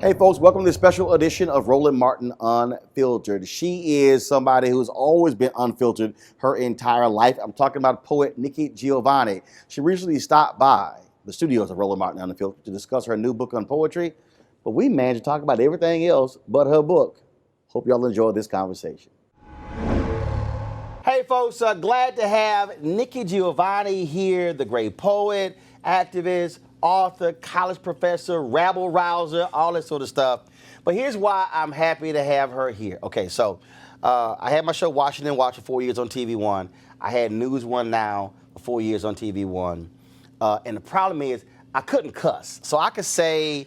Hey folks, welcome to this special edition of Roland Martin Unfiltered. She is somebody who's always been unfiltered her entire life. I'm talking about poet Nikki Giovanni. She recently stopped by the studios of Roland Martin Unfiltered to discuss her new book on poetry, but we managed to talk about everything else but her book. Hope y'all enjoy this conversation. Hey folks, glad to have Nikki Giovanni here, the great poet, activist, author, college professor, rabble rouser, all that sort of stuff. But here's why I'm happy to have her here. Okay, so I had my show Washington Watch for 4 years on TV One. I had News One Now for 4 years on TV One. And the problem is I couldn't cuss. So I could say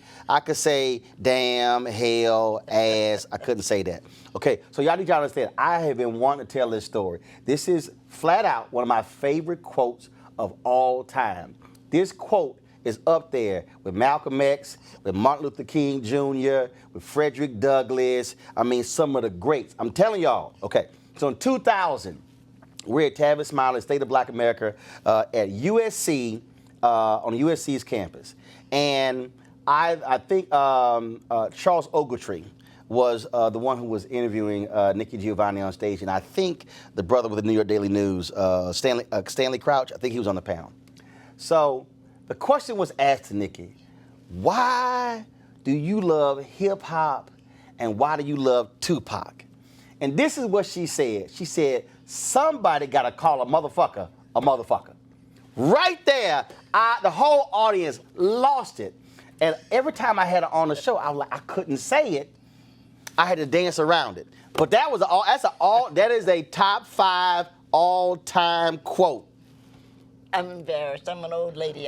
damn, hell, ass. I couldn't say that. Okay, so y'all need to understand, I have been wanting to tell this story. This is flat out one of my favorite quotes of all time. This quote is up there with Malcolm X, with Martin Luther King Jr., with Frederick Douglass. I mean, some of the greats. I'm telling y'all, okay, so in 2000, we're at Tavis Smiley, State of Black America, at USC, on USC's campus. And I think Charles Ogletree was the one who was interviewing Nikki Giovanni on stage, and I think the brother with the New York Daily News, Stanley Crouch, I think he was on the panel. So the question was asked to Nikki, why do you love hip hop and why do you love Tupac? And this is what she said. She said, somebody got to call a motherfucker a motherfucker. Right there, the whole audience lost it. And every time I had her on the show, I was like, I couldn't say it. I had to dance around it. But that is a top 5 all-time quote. I'm embarrassed. I'm an old lady.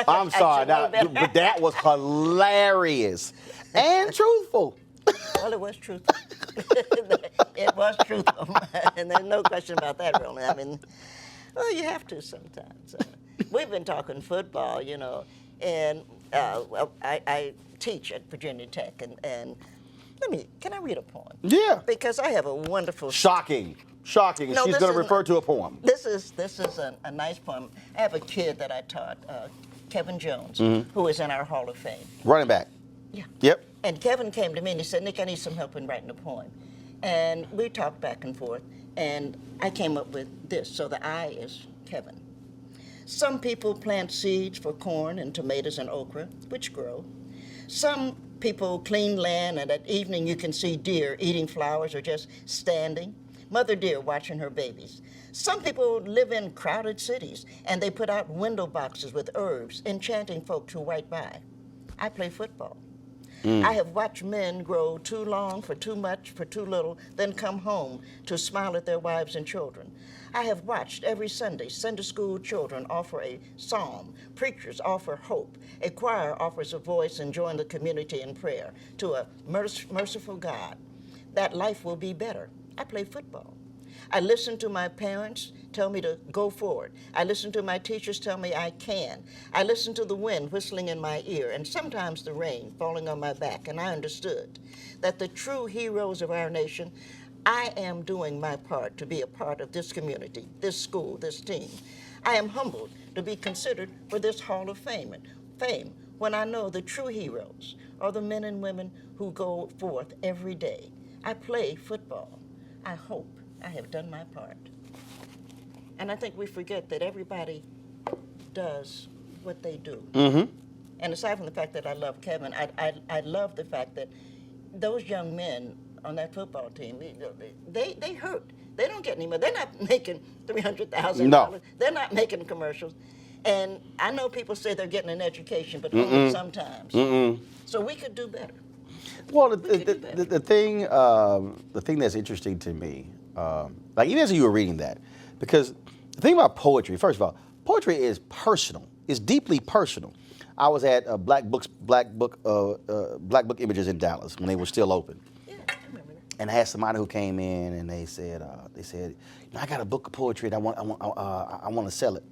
I'm sorry, but that was hilarious and truthful. Well, it was truthful. It was truthful, and there's no question about that, Roland. I mean, well, you have to sometimes. We've been talking football, you know, and I teach at Virginia Tech, and can I read a poem? Yeah. Because I have a wonderful. Shocking. No, she's going to refer to a poem. This is a nice poem. I have a kid that I taught, Kevin Jones, who is in our Hall of Fame. Running back. Yeah. Yep. And Kevin came to me and he said, Nick, I need some help in writing a poem. And we talked back and forth, and I came up with this. So the I is Kevin. Some people plant seeds for corn and tomatoes and okra, which grow. Some people clean land, and at evening you can see deer eating flowers or just standing. Mother deer watching her babies. Some people live in crowded cities, and they put out window boxes with herbs, enchanting folks who write by. I play football. I have watched men grow too long for too much, for too little, then come home to smile at their wives and children. I have watched every Sunday school children offer a psalm, preachers offer hope, a choir offers a voice and join the community in prayer to a merciful God, that life will be better. I play football. I listen to my parents tell me to go forward. I listen to my teachers tell me I can. I listen to the wind whistling in my ear and sometimes the rain falling on my back, and I understood that the true heroes of our nation I am doing my part to be a part of this community, this school, this team. I am humbled to be considered for this Hall of Fame when I know the true heroes are the men and women who go forth every day. I play football. I hope I have done my part. And I think we forget that everybody does what they do. Mm-hmm. And aside from the fact that I love Kevin, I love the fact that those young men on that football team, they hurt. They don't get any money. They're not making $300,000. No. They're not making commercials. And I know people say they're getting an education, but only sometimes. So we could do better. Well, the thing that's interesting to me, like even as you were reading that, because the thing about poetry, first of all, poetry is personal. It's deeply personal. I was at Black Book Images in Dallas when they were still open. Yeah, I remember that. And I had somebody who came in and they said, I got a book of poetry and I want to sell it.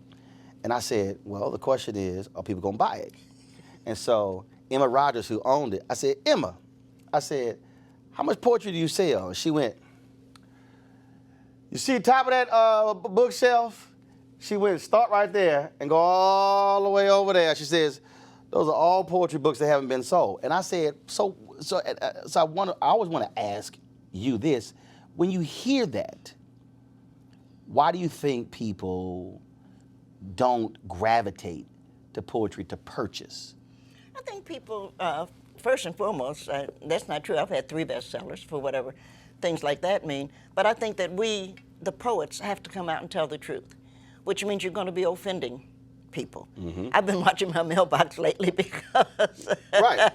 And I said, well, the question is, are people gonna buy it? And so Emma Rogers, who owned it, I said, Emma, how much poetry do you sell? And she went, you see the top of that bookshelf? She went, start right there and go all the way over there. She says, those are all poetry books that haven't been sold. And I said, so I always want to ask you this: when you hear that, why do you think people don't gravitate to poetry to purchase? I think people, first and foremost, that's not true. I've had 3 bestsellers for whatever things like that mean. But I think that we, the poets, have to come out and tell the truth, which means you're going to be offending people. I've been watching my mailbox lately because Right.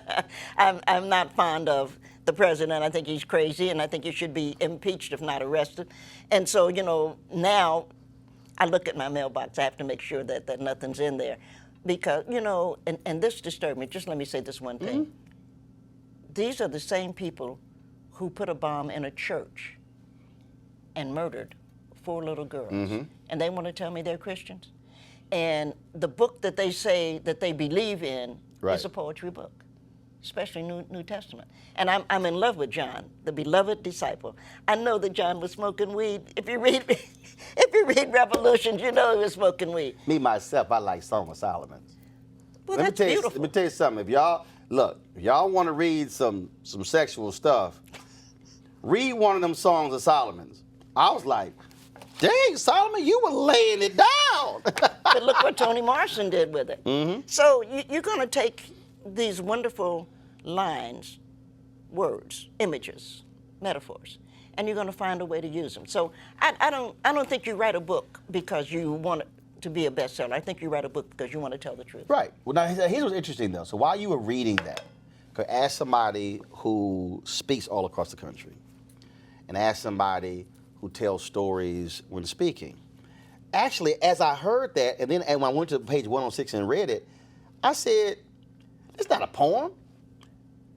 I'm not fond of the president. I think he's crazy, and I think he should be impeached if not arrested. And so, now I look at my mailbox. I have to make sure that nothing's in there. Because, and this disturbed me. Just let me say this one thing. These are the same people who put a bomb in a church and murdered 4 little girls. And they want to tell me they're Christians? And the book that they say that they believe in is a poetry book, especially New Testament. And I'm in love with John, the beloved disciple. I know that John was smoking weed. If you read Revolutions, you know he was smoking weed. Me, myself, I like Song of Solomon. Well, Let that's beautiful. let me tell you something. If y'all want to read some sexual stuff, read one of them Songs of Solomon's. I was like, dang, Solomon, you were laying it down. But look what Toni Morrison did with it. So you're going to take these wonderful lines, words, images, metaphors, and you're going to find a way to use them. So I don't think you write a book because you want it to be a bestseller. I think you write a book because you want to tell the truth. Right. Well, now here's what's interesting though. So while you were reading that, ask somebody who speaks all across the country, and ask somebody who tells stories when speaking. Actually, as I heard that, and when I went to page 106 and read it, I said, "It's not a poem.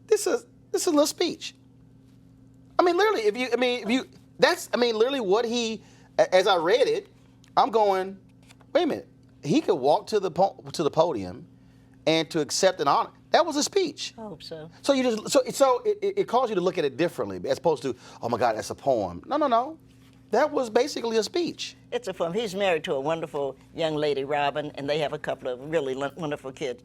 This is a little speech." I mean, literally, literally what he. As I read it, I'm going, wait a minute. He could walk to the podium, and to accept an honor. That was a speech. I hope so. So it calls you to look at it differently, as opposed to, oh my God, that's a poem. No. That was basically a speech. It's a poem. He's married to a wonderful young lady, Robin, and they have a couple of really wonderful kids.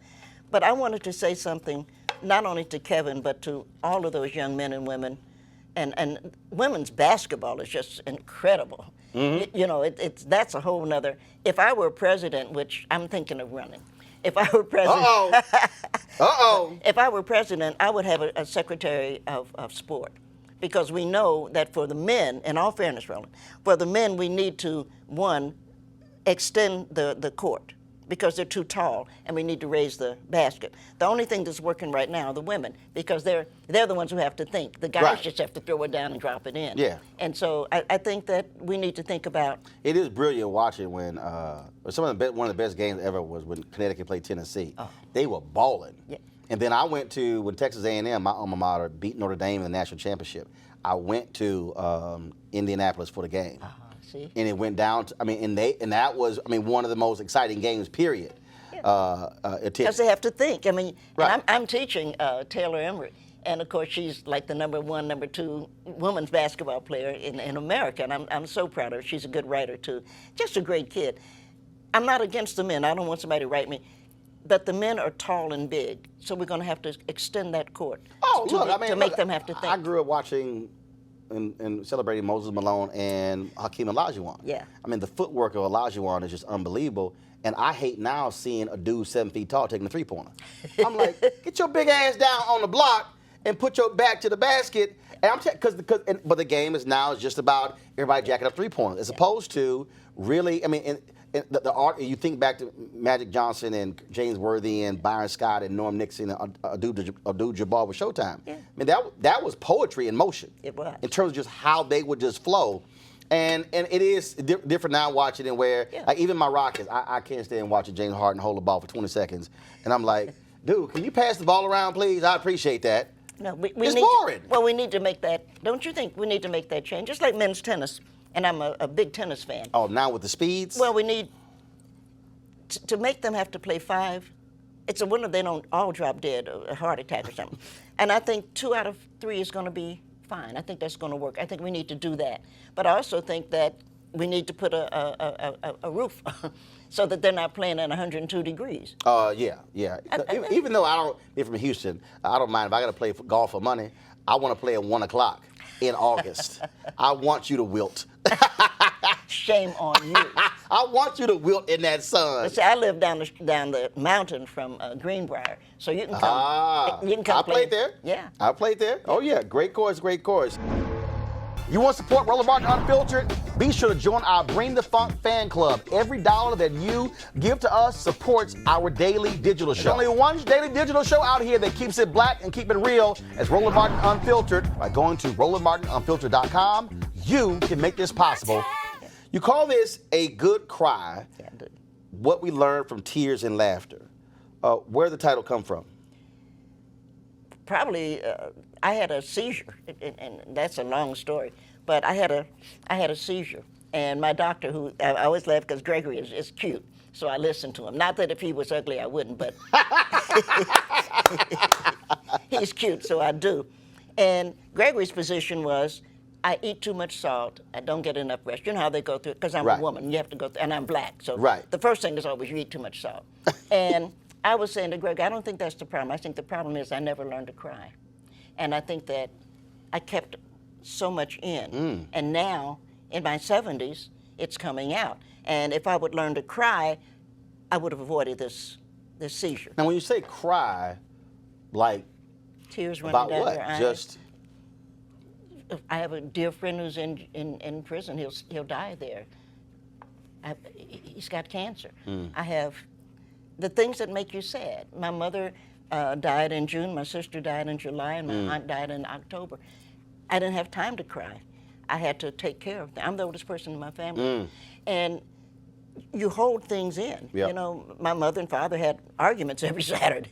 But I wanted to say something, not only to Kevin, but to all of those young men and women. And women's basketball is just incredible. That's a whole nother. If I were president, which I'm thinking of running, if I were president, if I were president, I would have a secretary of sport, because we know that for the men, in all fairness, Roland, for the men we need to, one, extend the court because they're too tall, and we need to raise the basket. The only thing that's working right now are the women, because they're the ones who have to think. The guys just have to throw it down and drop it in. Yeah. And so I think that we need to think about. It is brilliant watching when one of the best games ever was when Connecticut played Tennessee. Oh. They were balling. Yeah. And then I went to, when Texas A&M, my alma mater, beat Notre Dame in the national championship, I went to Indianapolis for the game. See? And it went down to, and that was, one of the most exciting games, period. Because they have to think. Right. And I'm teaching Taylor Emery, And of course, she's like the #1, #2 women's basketball player in America, and I'm so proud of her. She's a good writer too. Just a great kid. I'm not against the men. I don't want somebody to write me. But the men are tall and big, so we're going to have to extend that court to make them have to think. I grew up watching and celebrating Moses Malone and Hakeem Olajuwon. Yeah. I mean, the footwork of Olajuwon is just unbelievable. And I hate now seeing a dude 7 feet tall taking a three-pointer. I'm like, get your big ass down on the block and put your back to the basket. And I'm but the game is now just about everybody jacking up three-pointers, as opposed to really, I mean, the art. You think back to Magic Johnson and James Worthy and Byron Scott and Norm Nixon and Abdul-Jabbar with Showtime. Yeah. I mean, that was poetry in motion. It was. In terms of just how they would just flow. And it is different now watching it where, like, even my Rockets, I can't stand watching James Harden hold the ball for 20 seconds. And I'm like, dude, can you pass the ball around, please? I appreciate that. No, it's boring. Well, we need to make that, don't you think we need to make that change? Just like men's tennis, and I'm a big tennis fan. Oh, now with the speeds? Well, we need to make them have to play 5. It's a wonder they don't all drop dead, a heart attack or something. And I think 2 out of 3 is going to be fine. I think that's going to work. I think we need to do that. But I also think that we need to put a roof so that they're not playing at 102 degrees. Yeah. Even though I don't, if from Houston, I don't mind if I got to play golf for money. I want to play at 1 o'clock in August. I want you to wilt. Shame on you. I want you to wilt in that sun. But see, I live down the mountain from Greenbrier, so you can come. You can come. I played there. Yeah. I played there. Oh yeah, great course, great course. You want to support Roland Martin Unfiltered? Be sure to join our Bring the Funk fan club. Every dollar that you give to us supports our daily digital show. There's only one daily digital show out here that keeps it black and keep it real. It's Roland Martin Unfiltered. By going to RolandMartinUnfiltered.com, you can make this possible. You call this a good cry. Yeah, I do. What we learned from tears and laughter. Where did the title come from? Probably, I had a seizure, and that's a long story. But I had a seizure, and my doctor, who I always laugh because Gregory is cute, so I listened to him. Not that if he was ugly I wouldn't, but he's cute, so I do. And Gregory's position was, I eat too much salt. I don't get enough rest. You know how they go through it, because I'm a woman. You have to go through, and I'm black. So the first thing is always you eat too much salt. And I was saying to Greg, I don't think that's the problem. I think the problem is I never learned to cry. And I think that I kept so much in. And now, in my 70s, it's coming out. And if I would learn to cry, I would have avoided this seizure. Now, when you say cry, like, tears running about down what? your eyes. Just I have a dear friend who's in prison. He'll die there. He's got cancer. I have the things that make you sad. My mother died in June. My sister died in July, and my aunt died in October. I didn't have time to cry. I had to take care of them. I'm the oldest person in my family, and you hold things in. Yep. You know, my mother and father had arguments every Saturday.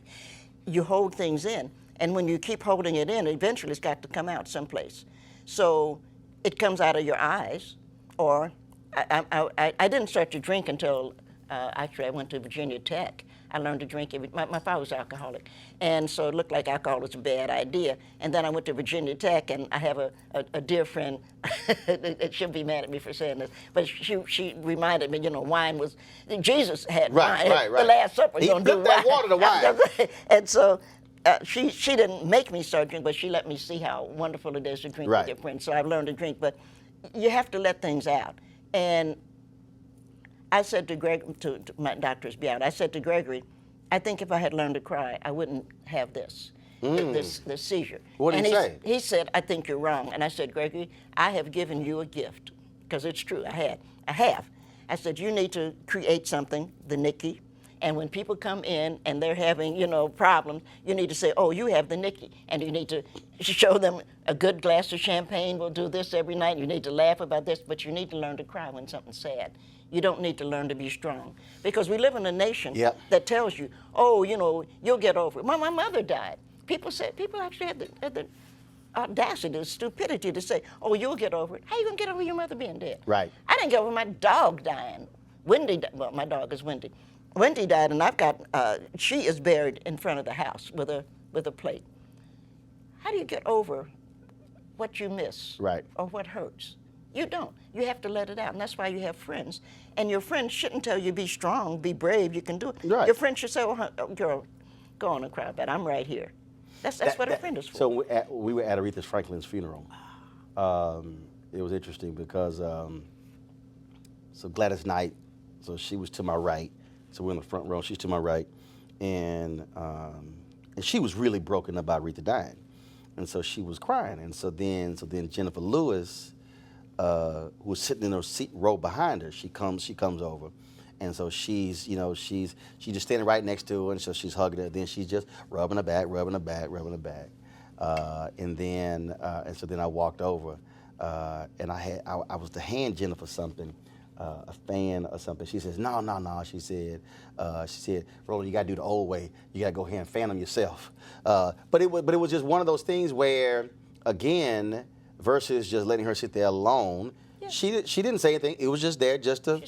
You hold things in, and when you keep holding it in, eventually it's got to come out someplace. So it comes out of your eyes, or I didn't start to drink until actually I went to Virginia Tech. I learned to drink. My father was alcoholic, and so it looked like alcohol was a bad idea. And then I went to Virginia Tech, and I have a dear friend. She'll be mad at me for saying this, but she reminded me, you know, wine was, Jesus had wine. Right. The Last Supper. He flipped that water to wine. And so she didn't make me start drinking, but she let me see how wonderful it is to drink with your friends. So I've learned to drink, but you have to let things out. And I said to Greg, to my doctors be out, I said to Gregory, I think if I had learned to cry, I wouldn't have this seizure. What did he say? He said, I think you're wrong. And I said, Gregory, I have given you a gift, because it's true, I have. I said, you need to create something, the Nikki, and when people come in and they're having, you know, problems, you need to say, oh, you have the Nikki. And you need to show them a good glass of champagne. We'll do this every night. You need to laugh about this, but you need to learn to cry when something's sad. You don't need to learn to be strong. Because we live in a nation that tells you, oh, you know, you'll get over it. My mother died. People actually had the audacity, the stupidity to say, oh, you'll get over it. How you going to get over your mother being dead? Right. I didn't get over my dog dying. Well, my dog is Wendy. Wendy died, and I've got, she is buried in front of the house with a plate. how do you get over what you miss Right. or what hurts? You don't. You have to let it out, and that's why you have friends. And your friends shouldn't tell you, be strong, be brave, you can do it. Right. Your friend should say, oh, girl, go on and cry about it. I'm right here. That's what a friend is for. So we were at Aretha Franklin's funeral. It was interesting because so Gladys Knight, so she was to my right. So we're in the front row. She's to my right, and she was really broken up about Aretha dying, and so she was crying. And so then Jennifer Lewis, who was sitting in her seat row behind her, she comes over, and so she's just standing right next to her, and so she's hugging her. Then she's just rubbing her back, and so then I walked over, and I was to hand Jennifer something. A fan or something. She says, no. She said, Roland, you gotta do the old way. You gotta go ahead and fan them yourself. But it was just one of those things where, again, versus just letting her sit there alone. Yeah. She didn't say anything. It was just there, just to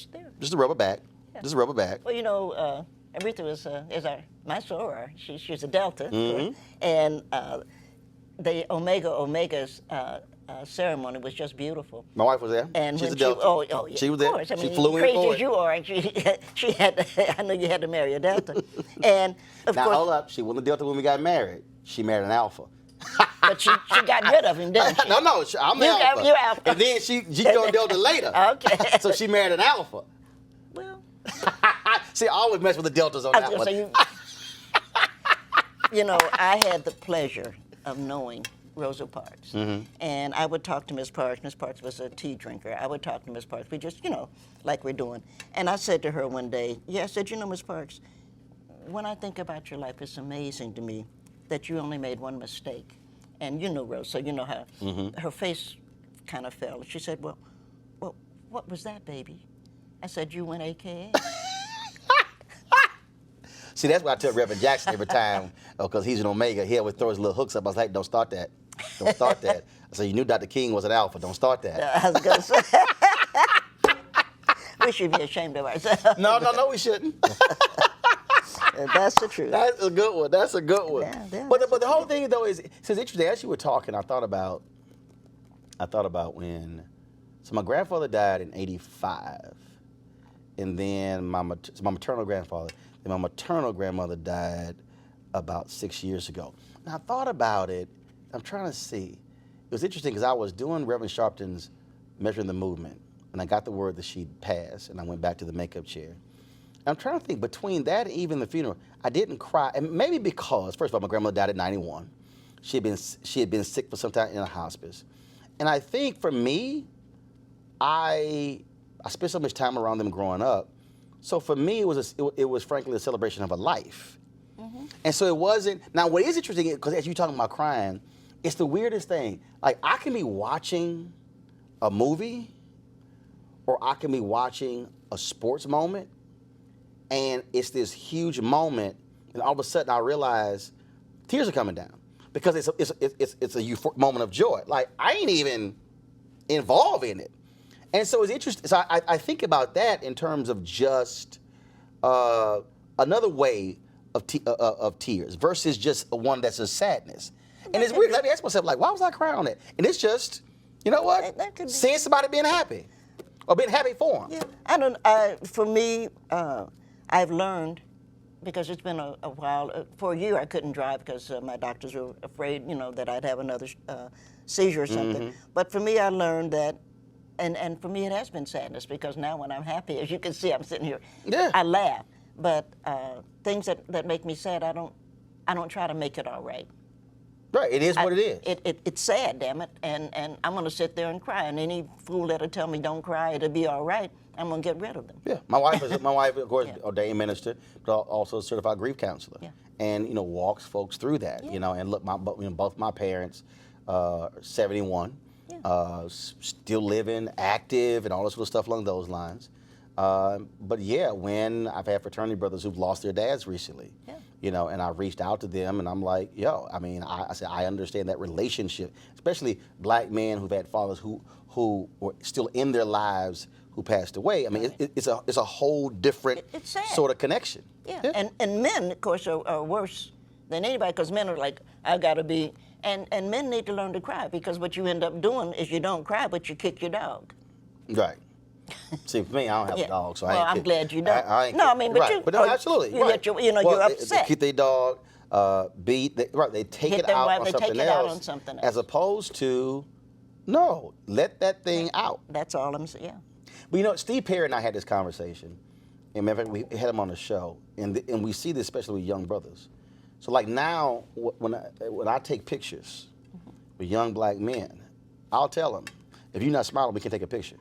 rub her back, just to rub her back. Well, Aretha was my soror. She's a Delta, Mm-hmm. and the Omega's. Ceremony was just beautiful. My wife was there. And she's when a Delta. Oh, yeah, she was of there. course. I mean, she flew in crazy for as you are, and she had. I know you had to marry a Delta, and of now, course. hold up. She wasn't a Delta when we got married. She married an Alpha. But she got rid of him, didn't she? No, I'm the Alpha. You're Alpha. And then she joined Delta later. Okay. So she married an Alpha. Well. See, I always mess with the Deltas on that one. I had the pleasure of knowing Rosa Parks. Mm-hmm. And I would talk to Miss Parks. Miss Parks was a tea drinker. I would talk to Miss Parks. We just, like we're doing. And I said to her one day, I said, Miss Parks, when I think about your life, it's amazing to me that you only made one mistake. And you know Rose, so you know how her face kind of fell. She said, well, what was that, baby? I said, you went AKA. See, that's why I tell Reverend Jackson every time, because he's an Omega, he always throws his little hooks up. I was like, don't start that. Don't start that. I said, you knew Dr. King was an Alpha. Don't start that. I was going to say. We should be ashamed of ourselves. No, we shouldn't. That's the truth. That's a good one. That's a good one. Yeah, but the whole thing, though, is it's interesting. As you were talking, I thought about when, so my grandfather died in '85, and then my maternal grandfather, and my maternal grandmother died about 6 years ago. And I thought about it. I'm trying to see. It was interesting because I was doing Reverend Sharpton's Measuring the Movement, and I got the word that she'd passed, and I went back to the makeup chair. I'm trying to think, between that and even the funeral, I didn't cry, and maybe because, first of all, my grandmother died at 91. She had been sick for some time in a hospice. And I think for me, I spent so much time around them growing up. So for me, it was frankly a celebration of a life. Mm-hmm. And so it wasn't, now what is interesting, because as you're talking about crying, it's the weirdest thing. Like, I can be watching a movie, or I can be watching a sports moment, and it's this huge moment, and all of a sudden I realize tears are coming down because it's a euphoric moment of joy. Like, I ain't even involved in it, and so it's interesting. So I think about that in terms of just another way of tears versus just one that's a sadness. And it's weird. Let me ask myself, like, why was I crying on it? And it's just, you know what? That could be. Seeing somebody being happy or being happy for them. Yeah, I don't. For me. I've learned, because it's been a while. For a year, I couldn't drive because my doctors were afraid, that I'd have another seizure or something. Mm-hmm. But for me, I learned that, and for me, it has been sadness, because now when I'm happy, as you can see, I'm sitting here, I laugh. But things that make me sad, I don't try to make it all right. Right, it is what it is. It's sad, damn it, and I'm going to sit there and cry. And any fool that'll tell me don't cry, it'll be all right, I'm going to get rid of them. Yeah, my wife, of course, ordained minister, but also a certified grief counselor, and walks folks through that. And look, both my parents, 71, still living, active, and all this sort of stuff along those lines. But yeah, when I've had fraternity brothers who've lost their dads recently, and I reached out to them, and I'm like, I said, I understand that relationship, especially black men who've had fathers who were still in their lives who passed away. I mean, it's a whole different sort of connection. Yeah. And men, of course, are worse than anybody, because men are like, I've got to be, And men need to learn to cry, because what you end up doing is you don't cry, but you kick your dog. Right. See, for me, I don't have a dog, so well, I ain't I'm glad you don't. I ain't no, I mean, but right. you, But no, absolutely, you right. let your, you know, Well, you're upset. They keep their dog beat. They take Hit it them out right, on they take something it else, out on something else. as opposed to, no, let that thing out. That's all I'm saying. Yeah. But you know, Steve Perry and I had this conversation, and matter of fact, we had him on the show, and we see this especially with young brothers. So like now, when I take pictures with young black men, I'll tell them, if you're not smiling, we can take a picture.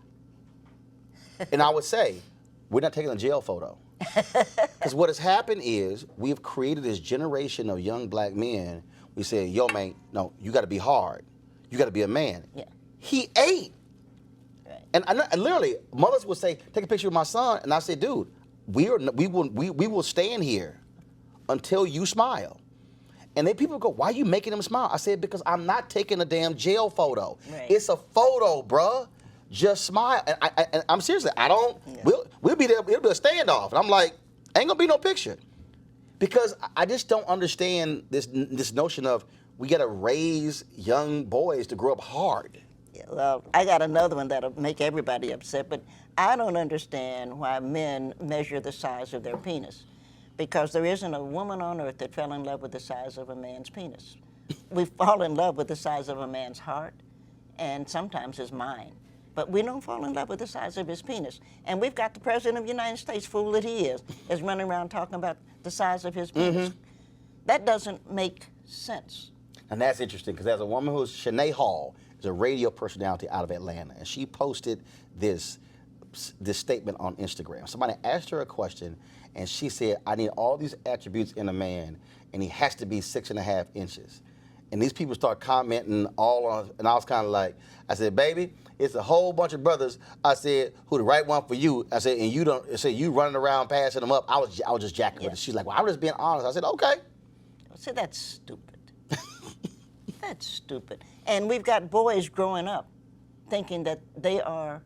And I would say, we're not taking a jail photo. Because what has happened is we've created this generation of young black men. We say, yo, man, no, you got to be hard. You got to be a man. Yeah. He ain't. Right. And literally, mothers would say, take a picture with my son. And I say, dude, we will stand here until you smile. And then people go, why are you making them smile? I said, because I'm not taking a damn jail photo. Right. It's a photo, bruh. Just smile. And I'm seriously, Yeah. we'll be there, it'll be a standoff. And I'm like, ain't gonna be no picture. Because I just don't understand this notion of we gotta raise young boys to grow up hard. Yeah, well, I got another one that'll make everybody upset, but I don't understand why men measure the size of their penis. Because there isn't a woman on earth that fell in love with the size of a man's penis. We fall in love with the size of a man's heart, and sometimes his mind. But we don't fall in love with the size of his penis. And we've got the President of the United States, fool that he is running around talking about the size of his penis. That doesn't make sense. And that's interesting because there's a woman who's Shanae Hall, is a radio personality out of Atlanta, and she posted this statement on Instagram. Somebody asked her a question, and she said, I need all these attributes in a man, and he has to be 6.5 inches. And these people start commenting all on, and I was kind of like, I said, baby, it's a whole bunch of brothers. I said, who the right one for you? I said, and you don't. I said, you running around passing them up. I was just jacking with it. She's like, well, I'm just being honest. I said, okay. See, that's stupid. That's stupid. And we've got boys growing up thinking that they are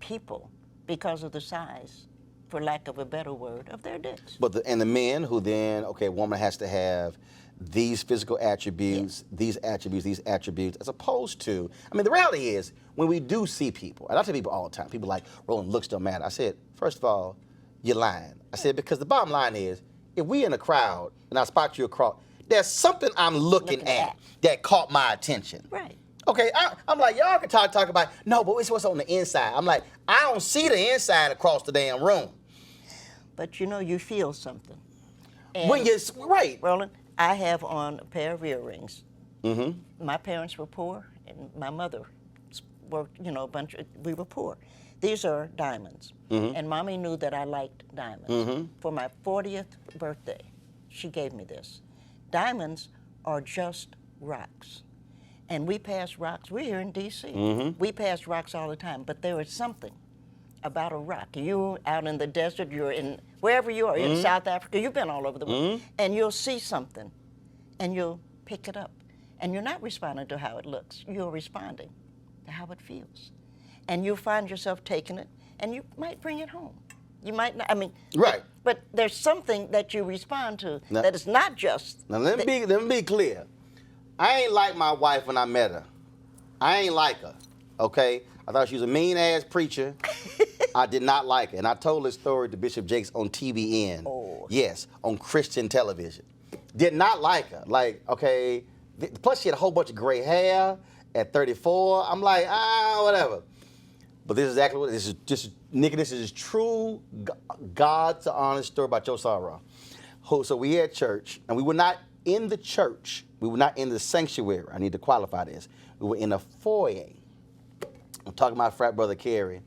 people because of the size, for lack of a better word, of their dicks. But the men who then, okay, a woman has to have these physical attributes, these attributes, as opposed to, I mean, the reality is, when we do see people, and I tell people all the time, people like, Roland, looks don't matter. I said, first of all, you're lying. I said, because the bottom line is, if we in a crowd and I spot you across, there's something I'm looking at that caught my attention. Right. Okay, I'm like, y'all can talk about, no, but it's what's on the inside. I'm like, I don't see the inside across the damn room. But you know, you feel something. And When you're, right. Roland, I have on a pair of earrings. My parents were poor, and my mother worked, you know, we were poor. These are diamonds. And Mommy knew that I liked diamonds. For my 40th birthday, she gave me this. Diamonds are just rocks. And we pass rocks. We're here in D.C. We pass rocks all the time, but there is something about a rock. You out in the desert, you're in, wherever you are, in South Africa, you've been all over the world, and you'll see something, and you'll pick it up. And you're not responding to how it looks. You're responding to how it feels. And you'll find yourself taking it, and you might bring it home. You might not, I mean, right. But there's something that you respond to that is not just. Now let me be clear. I ain't like my wife when I met her. I ain't like her, okay? I thought she was a mean-ass preacher. I did not like her. And I told this story to Bishop Jakes on TBN. Oh. Yes, on Christian television. Did not like her. Like, okay, plus she had a whole bunch of gray hair at 34. I'm like, whatever. But this is exactly what this is. Just Nikki, this is true God's honest story about your sorrow. So we at church, and we were not in the church. We were not in the sanctuary. I need to qualify this. We were in a foyer. I'm talking about frat brother Carrie.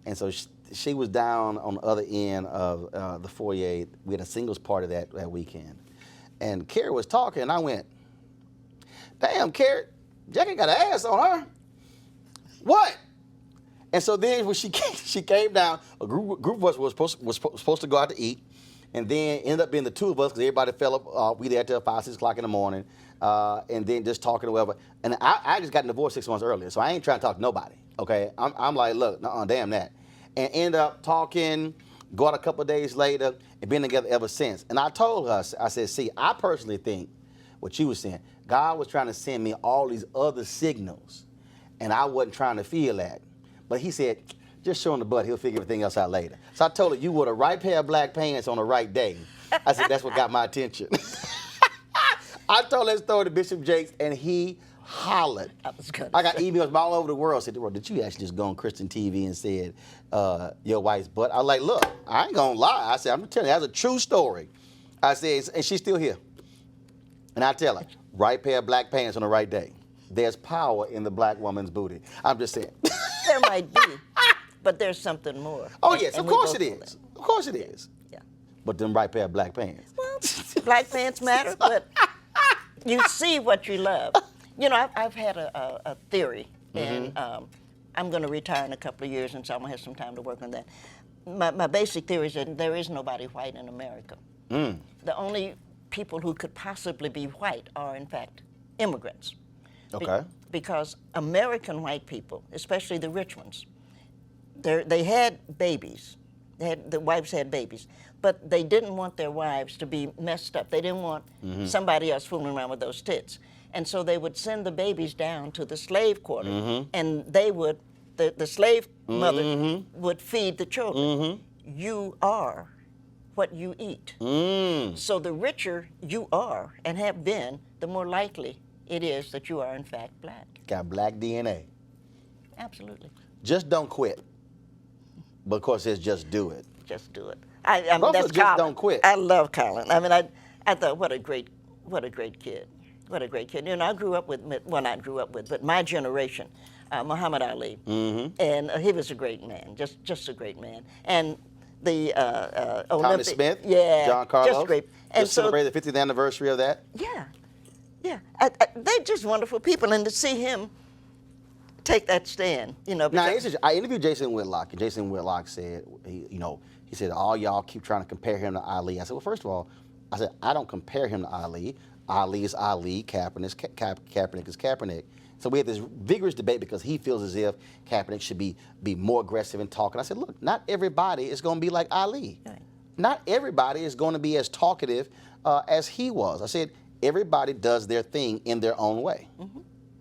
And so she was down on the other end of the foyer. We had a singles party that weekend. And Carrie was talking, and I went, damn, Carrie, Jackie got an ass on her. What? And so then when she came down, a group of us was supposed to go out to eat, and then ended up being the two of us because everybody fell up. We there till 5, 6 o'clock in the morning, and then just talking or whatever. And I just got divorced 6 months earlier, so I ain't trying to talk to nobody. Okay, I'm like, look, damn that, and end up talking. Go out a couple of days later and been together ever since. And I told her, I said, see, I personally think what you were saying. God was trying to send me all these other signals, and I wasn't trying to feel that. But he said, just show him the butt. He'll figure everything else out later. So I told her, you wore the right pair of black pants on the right day. I said, that's what got my attention. I told that story to Bishop Jakes, and he hollered. I got emails from all over the world. Said, well, did you actually just go on Christian TV and said your wife's butt? I was like, look, I ain't gonna lie. I said, I'm telling you, that's a true story. I said, and she's still here. And I tell her, right pair of black pants on the right day. There's power in the black woman's booty. I'm just saying. There might be, but there's something more. Oh, yes, of course it is. Of course it is. Yeah. But them right pair of black pants. Well, black pants matter, but you see what you love. You know, I've had a theory, and I'm going to retire in a couple of years, and so I'm going to have some time to work on that. My basic theory is that there is nobody white in America. The only people who could possibly be white are, in fact, immigrants. Okay. Because American white people, especially the rich ones, they had babies. The wives had babies, but they didn't want their wives to be messed up. They didn't want somebody else fooling around with those tits. And so they would send the babies down to the slave quarter, and they would, the slave mother would feed the children. You are what you eat. So the richer you are and have been, the more likely it is that you are in fact black. Got black DNA. Absolutely. Just don't quit. But of course, it's just do it. Just do it. I mean, that's just Colin. don't quit. I love Colin. I mean, I thought, what a great kid. What a great kid. You know, I grew up with, well, not grew up with, but my generation, Muhammad Ali. And he was a great man, just a great man. And the Tommy Smith, yeah, John Carlos, just great. And just so, celebrated the 50th anniversary of that. Yeah, yeah. They're just wonderful people, and to see him take that stand, you know. Now, I interviewed Jason Whitlock, and Jason Whitlock said, he said, all y'all keep trying to compare him to Ali. I said, well, first of all, I said, I don't compare him to Ali. Ali is Ali, Kaepernick is Kaepernick. So we had this vigorous debate because he feels as if Kaepernick should be more aggressive in talking. I said, look, not everybody is going to be like Ali. Right. Not everybody is going to be as talkative as he was. I said, everybody does their thing in their own way.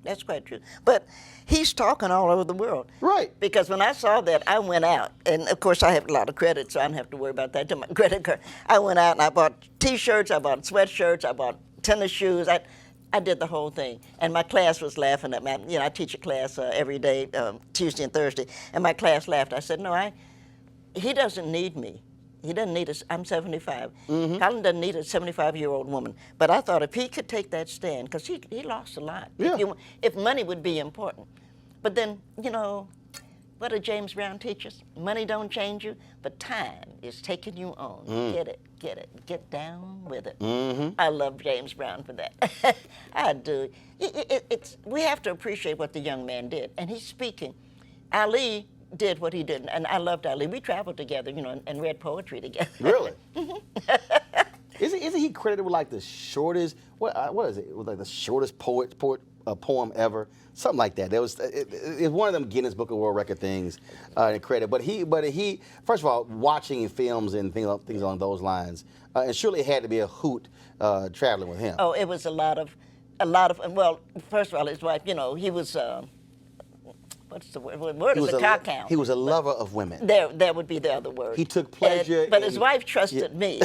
That's quite true. But he's talking all over the world. Right. Because when I saw that, I went out. And, of course, I have a lot of credit, so I don't have to worry about that to my credit card. I went out and I bought T-shirts, I bought sweatshirts, I bought tennis shoes. I did the whole thing. And my class was laughing at me. You know, I teach a class every day, Tuesday and Thursday. And my class laughed. I said, no, he doesn't need me. He doesn't need us. I'm 75. Colin doesn't need a 75-year-old woman. But I thought if he could take that stand, because he lost a lot. Yeah. If money would be important. But then, you know, what did James Brown teach us? Money don't change you, but time is taking you on. Get it, get down with it. I love James Brown for that. I do. We have to appreciate what the young man did. And he's speaking. Ali did what he did, and I loved Ali. We traveled together, you know, and read poetry together. Really? Isn't he credited with like the shortest? What is it? It was like the shortest poem ever, something like that. It's one of them Guinness Book of World Record things. Credit, but he first of all, watching films and things along those lines, and surely it had to be a hoot traveling with him. Oh, it was a lot of. Well, first of all, his wife. You know, he was. What's the word? What word is a cock hound? He was a lover of women. That would be the other word. He took pleasure. But his wife trusted me,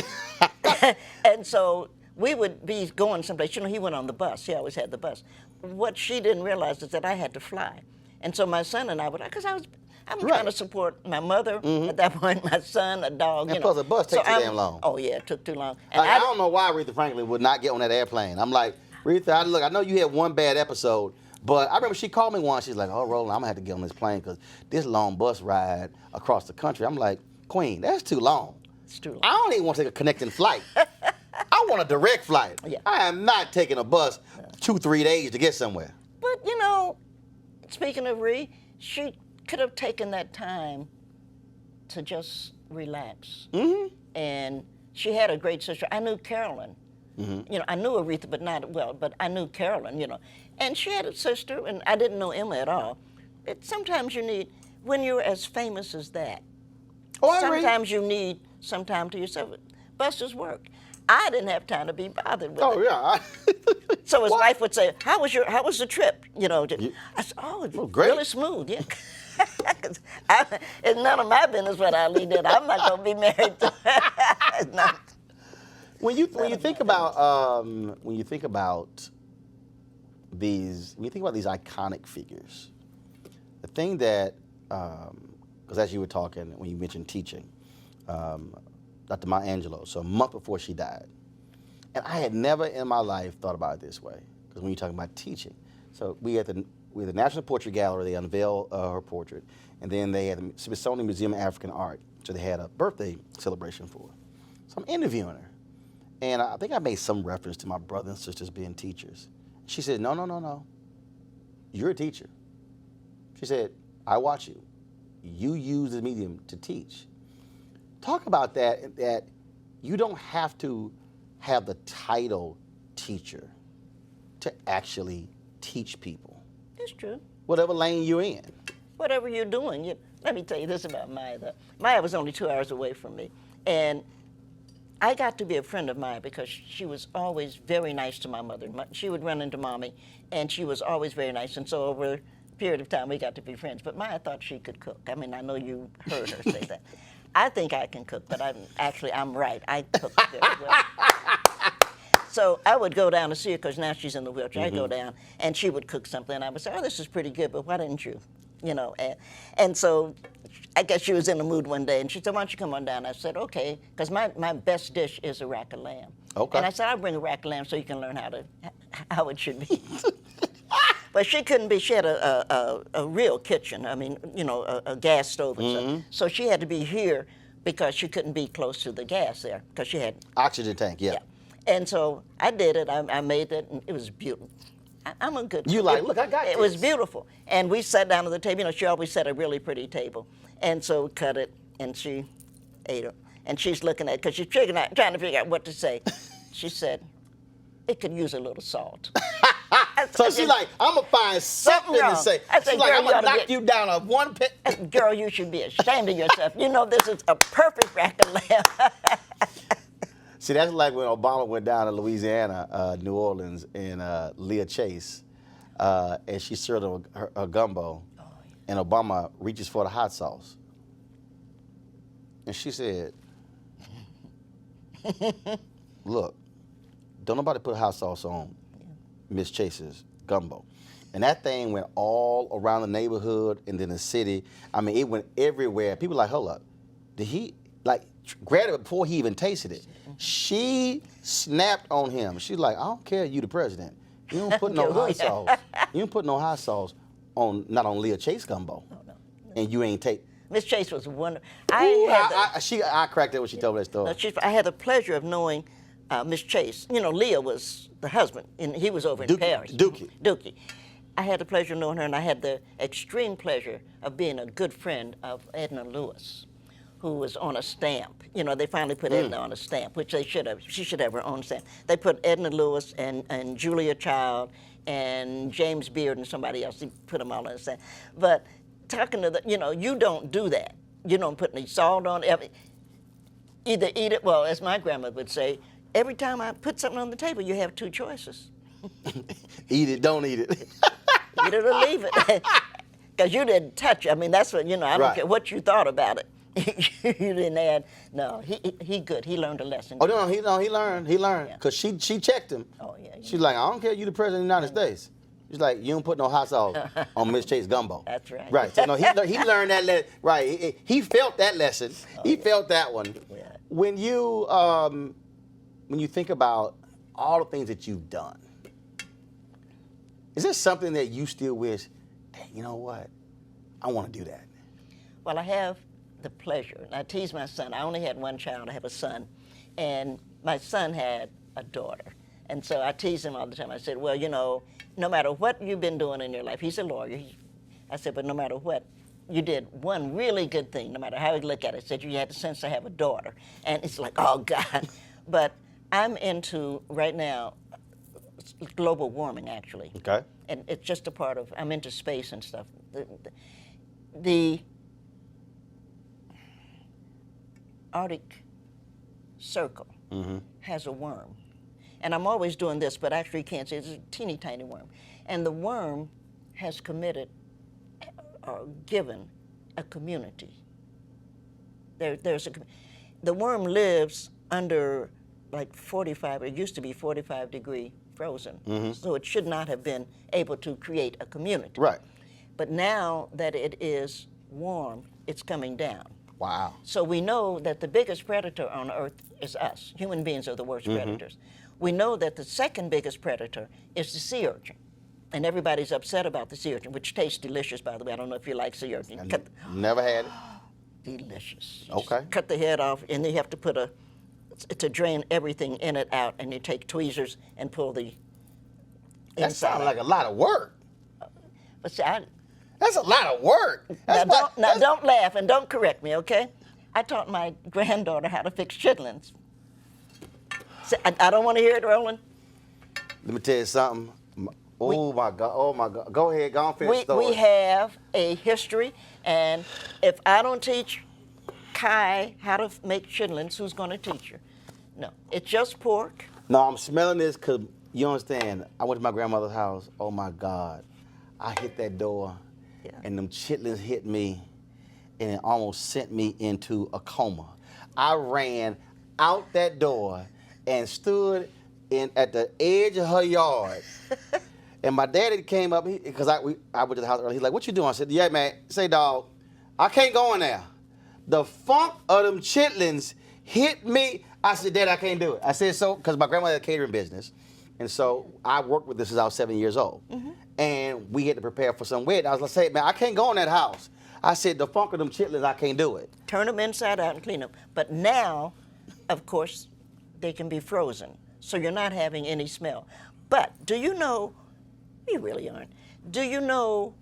and so we would be going someplace. You know, he went on the bus. He always had the bus. What she didn't realize is that I had to fly, and so my son and I would, because I'm trying to support my mother at that point, my son, a dog. And plus, a bus takes too damn long. Oh yeah, it took too long. And I don't know why Aretha Franklin would not get on that airplane. I'm like, Aretha, look, I know you had one bad episode. But I remember she called me once. She's like, oh, Roland, I'm going to have to get on this plane because this long bus ride across the country. I'm like, Queen, that's too long. It's too long. I don't even want to take a connecting flight. I want a direct flight. Yeah. I am not taking a bus 2-3 days to get somewhere. But, you know, speaking of she could have taken that time to just relax. And she had a great sister. I knew Carolyn. You know, I knew Aretha, but not well, but I knew Carolyn, you know. And she had a sister, and I didn't know Emma at all. Sometimes you need, when you're as famous as that, sometimes you need some time to yourself. Buses work. I didn't have time to be bothered with it. Oh, yeah. So his What? wife would say, how was the trip? You know, I said, oh, it's great. really smooth, yeah. 'Cause it's none of my business what Ali did. I'm not going to be married to It's not- When you think about these iconic figures, the thing that because as you were talking when you mentioned teaching, Dr. Maya Angelou, so a month before she died, and I had never in my life thought about it this way, because when you're talking about teaching, so we had the National Portrait Gallery, they unveiled her portrait, and then they had the Smithsonian Museum of African Art, so they had a birthday celebration for her. So I'm interviewing her, and I think I made some reference to my brothers and sisters being teachers. She said, no, you're a teacher. She said, I watch you. You use the medium to teach. Talk about that you don't have to have the title teacher to actually teach people. It's true. Whatever lane you're in. Whatever you're doing. Let me tell you this about Maya, though. Maya was only 2 hours away from me. And I got to be a friend of Maya because she was always very nice to my mother. She would run into Mommy, and she was always very nice. And so over a period of time, we got to be friends. But Maya thought she could cook. I mean, I know you heard her say that. I think I can cook, but I'm right. I cook very well. So I would go down to see her because now she's in the wheelchair. I'd go down, and she would cook something, and I would say, oh, this is pretty good, but why didn't you? You know, and so I guess she was in the mood one day, and she said, why don't you come on down? I said, okay, because my best dish is a rack of lamb. Okay. And I said, I'll bring a rack of lamb so you can learn how it should be. But she couldn't be, she had a real kitchen, I mean, you know, a gas stove and stuff. So she had to be here because she couldn't be close to the gas there, because she had... Oxygen tank, yeah. And so I did it, I made it, and it was beautiful. I'm a good cook. You like, look, I got it. It was beautiful. And we sat down at the table. You know, she always set a really pretty table. And so cut it, and she ate it. And she's looking at it, because she's trying to figure out what to say. She said, it could use a little salt. So she's like, I'm going to find something to say. She's like, I'm going to knock you down on one pit. Girl, you should be ashamed of yourself. You know this is a perfect rack of lamb. See, that's like when Obama went down to Louisiana, New Orleans, and Leah Chase, and she served her gumbo, and Obama reaches for the hot sauce. And she said, look, don't nobody put hot sauce on Miss Chase's gumbo. And that thing went all around the neighborhood and then the city. I mean, it went everywhere. People were like, hold up, did he, like, grabbed it before he even tasted it? She snapped on him. She's like, I don't care, you the president. You don't put no hot sauce. You don't put no hot sauce on, not on Leah Chase gumbo. No. And you ain't take. Miss Chase was wonderful. I cracked it when she told me that story. No, I had the pleasure of knowing Miss Chase. You know, Leah was the husband, and he was over in Paris. Dookie. I had the pleasure of knowing her, and I had the extreme pleasure of being a good friend of Edna Lewis, who was on a stamp. You know, they finally put Edna on a stamp, which they should have. She should have her own stamp. They put Edna Lewis and Julia Child and James Beard and somebody else. They put them all on a stamp. But talking to you know, you don't do that. You don't put any salt on it. Either eat it, well, as my grandmother would say, every time I put something on the table, you have two choices. Eat it, don't eat it. Eat it or leave it. Because you didn't touch it. I mean, that's what, you know, I don't care what you thought about it. You didn't add. No, he good. He learned a lesson. Oh no, he learned. Because she checked him. Oh yeah. She's like, I don't care, you the president of the United States. She's like, you don't put no hot sauce on Miss Chase gumbo. That's right. Right. So no, he learned that. Right. He felt that lesson. He felt that one. Yeah. When you think about all the things that you've done, is there something that you still wish? Dang, you know what? I want to do that. Well, I have the pleasure, and I tease my son. I only had one child. I have a son, and my son had a daughter. And so I tease him all the time. I said, well, you know, no matter what you've been doing in your life, he's a lawyer. I said, but no matter what, you did one really good thing, no matter how you look at it. I said, you had the sense to have a daughter. And it's like, oh, God. But I'm into, right now, global warming, actually. Okay. And it's just a part of, I'm into space and stuff. The Arctic Circle has a worm. And I'm always doing this, but actually you can't see it. It's a teeny tiny worm. And the worm has committed or given a community. The worm lives under like 45, it used to be 45-degree frozen. So it should not have been able to create a community. Right. But now that it is warm, it's coming down. Wow. So we know that the biggest predator on Earth is us. Human beings are the worst predators. We know that the second biggest predator is the sea urchin. And everybody's upset about the sea urchin, which tastes delicious, by the way. I don't know if you like sea urchin. Never had it. Delicious. You Okay. just cut the head off, and then you have to put to drain everything in it out, and you take tweezers and pull the That inside sounds out. like a lot of work. But see, That's a lot of work. don't laugh and don't correct me, okay? I taught my granddaughter how to fix chitlins. See, I don't want to hear it, Roland. Let me tell you something. Oh my God. Oh my God. Go ahead. Go on, finish the story. We have a history, and if I don't teach Kai how to make chitlins, who's going to teach her? No, it's just pork. No, I'm smelling this because you understand. I went to my grandmother's house. Oh my God. I hit that door, and them chitlins hit me, and it almost sent me into a coma. I ran out that door and stood at the edge of her yard. And my daddy came up, because I went to the house early. He's like, "What you doing?" I said, "Yeah, man. Say, dog, I can't go in there. The funk of them chitlins hit me." I said, "Dad, I can't do it." I said, so, because my grandmother had a catering business. And so I worked with this since I was 7 years old. And we had to prepare for some wedding. I was like, "Say, man, I can't go in that house." I said, "The funk of them chitlins, I can't do it." Turn them inside out and clean them. But now, of course, they can be frozen. So you're not having any smell. But do you know, you really aren't, do you know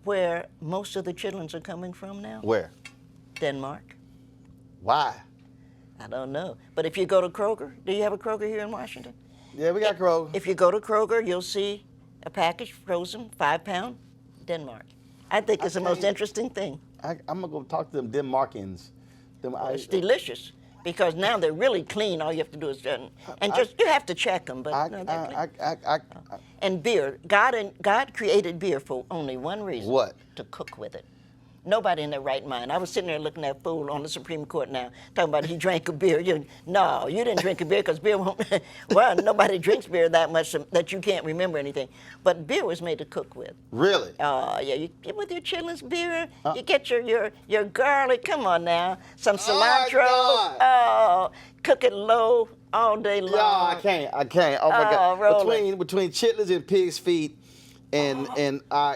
where most of the chitlins are coming from now? Where? Denmark. Why? I don't know. But if you go to Kroger, do you have a Kroger here in Washington? Yeah, we got Kroger. If you go to Kroger, you'll see a package frozen, 5-pound, Denmark. I think it's the most interesting thing. I'm going to go talk to them Denmarkians. It's delicious because now they're really clean. All you have to do is you have to check them, but no, they're clean. And beer, God created beer for only one reason. What? To cook with it. Nobody in their right mind. I was sitting there looking at that fool on the Supreme Court now, talking about he drank a beer. No, you didn't drink a beer because beer won't. Well, nobody drinks beer that much that you can't remember anything. But beer was made to cook with. Really? Oh, yeah. You get with your chitlins beer, you get your garlic. Come on now. Some cilantro. Oh, cook it low all day long. No, I can't. Oh, my God. Roland. Between chitlins and pig's feet and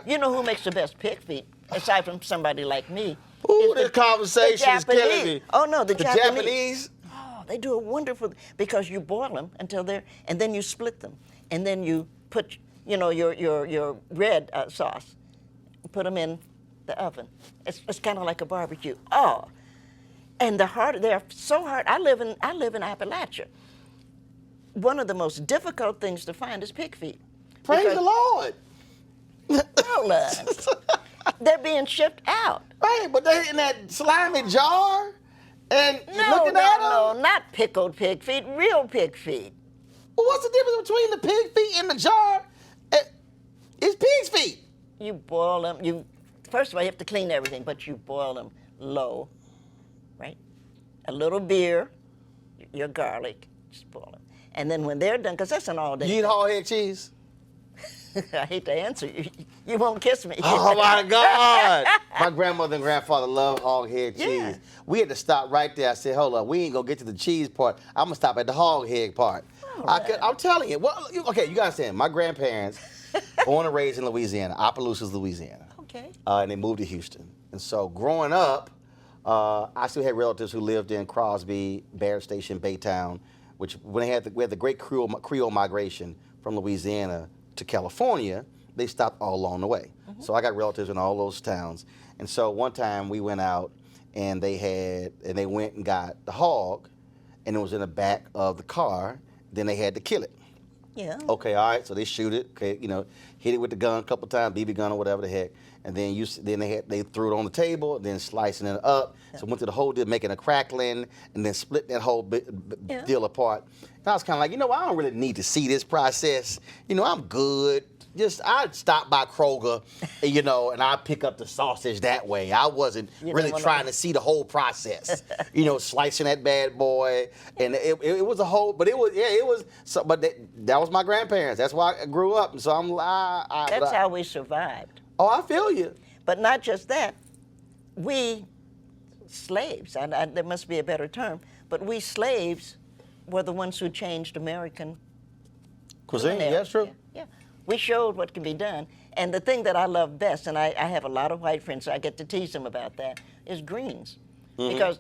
You know who makes the best pig feet? Aside from somebody like me. Ooh, this conversation is killing me. Oh, no, the Japanese? Oh, they do a wonderful, because you boil them until and then you split them. And then you put, your red sauce, put them in the oven. It's kind of like a barbecue. Oh, and they're so hard. I live in Appalachia. One of the most difficult things to find is pig feet. Praise the Lord. Roland. They're being shipped out. Right, but they're in that slimy jar, and you're looking at them. No, not pickled pig feet, real pig feet. Well, what's the difference between the pig feet and the jar? It's pig's feet. You boil them. First of all, you have to clean everything, but you boil them low, right? A little beer, your garlic, just boil them. And then when they're done, because that's an all-day. You eat hog head cheese? I hate to answer you. You won't kiss me. Oh my God! My grandmother and grandfather loved hog head cheese. Yeah. We had to stop right there. I said, "Hold up, we ain't gonna get to the cheese part. I'm gonna stop at the hog head part." I'm telling you. Well, okay, you gotta understand. My grandparents, born and raised in Louisiana, Opelousas, Louisiana. Okay. And they moved to Houston. And so growing up, I still had relatives who lived in Crosby, Barrett Station, Baytown, which when we had the great Creole migration from Louisiana to California, they stopped all along the way. So I got relatives in all those towns. And so one time we went out and they went and got the hog, and it was in the back of the car. Then they had to kill it. Yeah. Okay, all right, so they shoot it, okay, hit it with the gun a couple times, BB gun or whatever the heck. and then they threw it on the table, then slicing it up. So went to the whole deal, making a crackling, and then split that whole deal apart. And I was kind of like, I don't really need to see this process. I'm good. I'd stop by Kroger, and I'd pick up the sausage that way. I wasn't really trying to see the whole process, slicing that bad boy. And it was a whole, but it was, so, but that was my grandparents. That's why I grew up. And so That's how we survived. Oh, I feel you. But not just that, we slaves, and there must be a better term, but we slaves were the ones who changed American cuisine. Yeah, that's true. Yeah. We showed what can be done. And the thing that I love best, and I have a lot of white friends, so I get to tease them about that, is greens. Because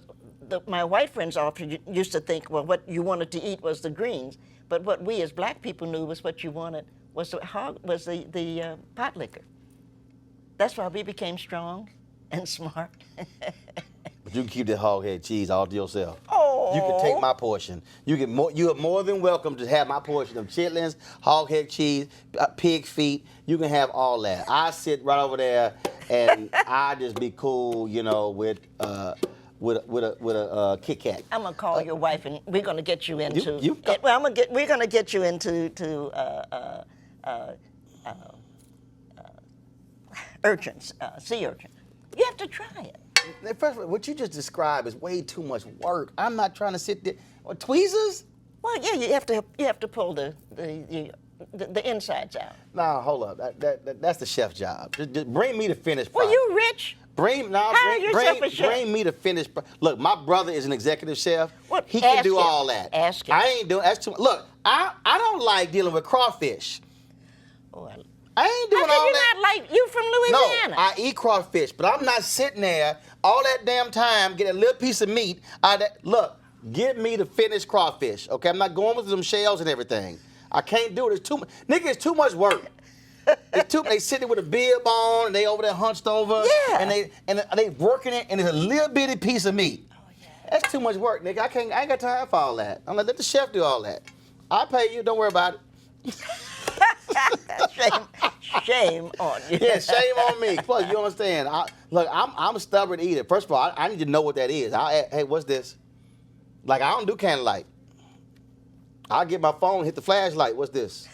my white friends often used to think, well, what you wanted to eat was the greens. But what we as black people knew was what you wanted was the pot liquor. That's why we became strong and smart. But you can keep that hog head cheese all to yourself. Oh. You can take my portion. You are more than welcome to have my portion of chitlins, hog head cheese, pig feet. You can have all that. I sit right over there, and I just be cool, with a Kit Kat. I'm gonna call your wife, and we're gonna get you into. We're gonna get you into urchins, sea urchin. You have to try it. First of all, what you just described is way too much work. I'm not trying to sit there. Tweezers? Well, yeah, you have to pull the insides out. Nah, hold up. That's the chef's job. Just bring me the finished product. Well, you rich? Bring me the finished. Look, my brother is an executive chef. What? He can do all that. Ask him. I ain't doing. That's too. Look, I don't like dealing with crawfish. Oh, I ain't doing all that. Not like you from Louisiana? No, I eat crawfish, but I'm not sitting there all that damn time getting a little piece of meat out of that. Look, give me the finished crawfish, okay? I'm not going with them shells and everything. I can't do it. It's too much. Nigga, it's too much work. They sitting with a bib on, and they over there hunched over. Yeah. And they working it, and it's a little bitty piece of meat. Oh, yeah. That's too much work, nigga. I ain't got time for all that. I'm like, let the chef do all that. I'll pay you. Don't worry about it. Shame on you. Yeah, shame on me. Plus, you understand. I'm a stubborn eater. First of all, I need to know what that is. Hey, what's this? Like, I don't do candlelight. I'll get my phone, hit the flashlight. What's this?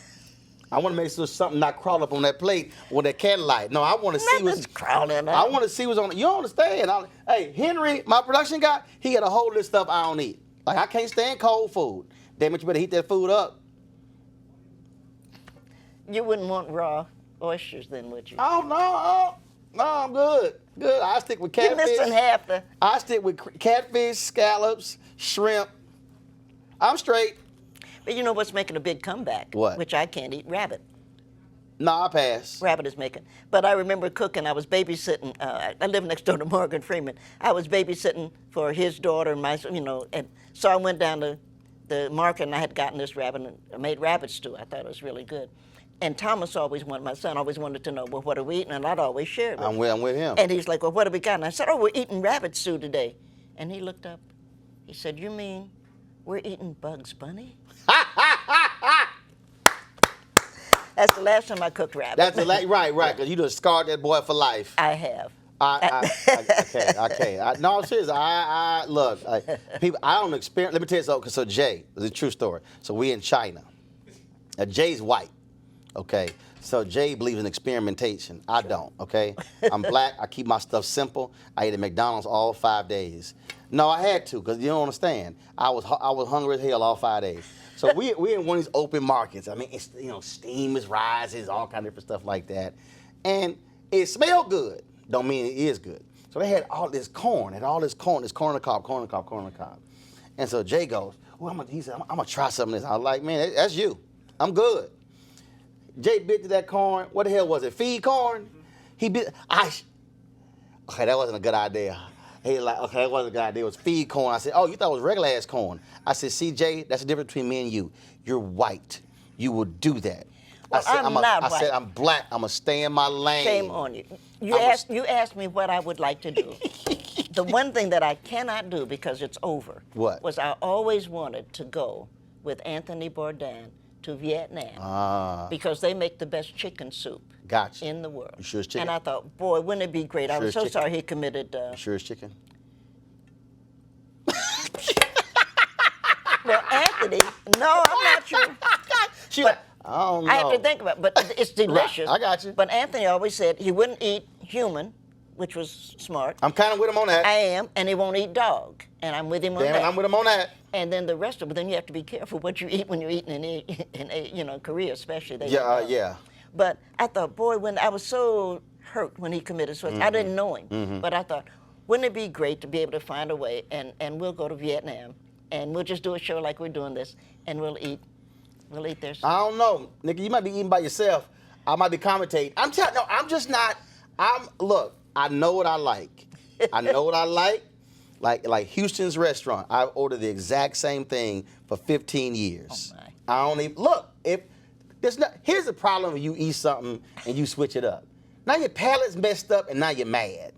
I want to make sure something not crawl up on that plate with that candlelight. No, I want to see what's crawling up. I want to see what's on it. You don't understand. Hey, Henry, my production guy, he got a whole list of stuff I don't eat. Like, I can't stand cold food. Damn it, you better heat that food up. You wouldn't want raw oysters then, would you? Oh, no, I'm good. Good. I stick with catfish. You're missing half the... I stick with catfish, scallops, shrimp. I'm straight. But you know what's making a big comeback? What? Which I can't eat? Rabbit. No, I pass. Rabbit is making. But I remember cooking. I was babysitting. I live next door to Morgan Freeman. I was babysitting for his daughter and my, and so I went down to the market and I had gotten this rabbit and I made rabbit stew. I thought it was really good. And Thomas my son always wanted to know, well, what are we eating? And I'd always share it with him. I'm with him. And he's like, well, what have we got? And I said, oh, we're eating rabbit stew today. And he looked up. He said, you mean we're eating Bugs Bunny? That's the last time I cooked rabbit. That's right, because you just scarred that boy for life. I have. Okay. No, I'm serious. Look, people. I don't experience. Let me tell you something. So Jay, it's a true story. So we in China. Now Jay's white. Okay. So Jay believes in experimentation. I don't. Okay. I'm black. I keep my stuff simple. I ate at McDonald's all 5 days. No, I had to, because you don't understand. I was hungry as hell all 5 days. So we in one of these open markets. I mean, it's, steam is rising, all kind of different stuff like that, and it smelled good. Don't mean it is good. So they had all this corn, this corn on the cob. And so Jay goes, he said, I'm gonna try some of this. I was like, man, that's you. I'm good. Jay bit to that corn. What the hell was it? Feed corn? He bit. Okay, that wasn't a good idea. He was like, okay, that wasn't a good idea. It was feed corn. I said, oh, you thought it was regular ass corn. I said, see, Jay, that's the difference between me and you. You're white. You will do that. Well, I'm not white. I said, I'm black. I'm going to stay in my lane. Shame on you. You asked me what I would like to do. The one thing that I cannot do because it's over What? was I always wanted to go with Anthony Bourdain to Vietnam Ah, because they make the best chicken soup gotcha. in the world. You sure it's chicken? And I thought, boy, wouldn't it be great? I Sure was it's so chicken? sorry he committed. You sure it's chicken? Well, Anthony, no, I'm not sure. She But I don't know. I have to think about it, but it's delicious. I got you. But Anthony always said he wouldn't eat human, which was smart. I'm kind of with him on that. I am, and he won't eat dog, and I'm with him on Damn that. it, I'm with him on that. And then the rest of it, then you have to be careful what you eat when you're eating in Korea, especially. They Yeah, don't know. yeah. But I thought, boy, when I was so hurt when he committed suicide, I didn't know him, but I thought, wouldn't it be great to be able to find a way, and we'll go to Vietnam, and we'll just do a show like we're doing this, and we'll eat their soup. I don't know, nigga. You might be eating by yourself. I might be commentating. I'm telling. No, I'm just not. Look. I know what I like. I know what I like. Like Houston's restaurant. I ordered the exact same thing for 15 years. Oh, my. I don't even look. If there's not. Here's the problem when you eat something and you switch it up. Now your palate's messed up and now you're mad.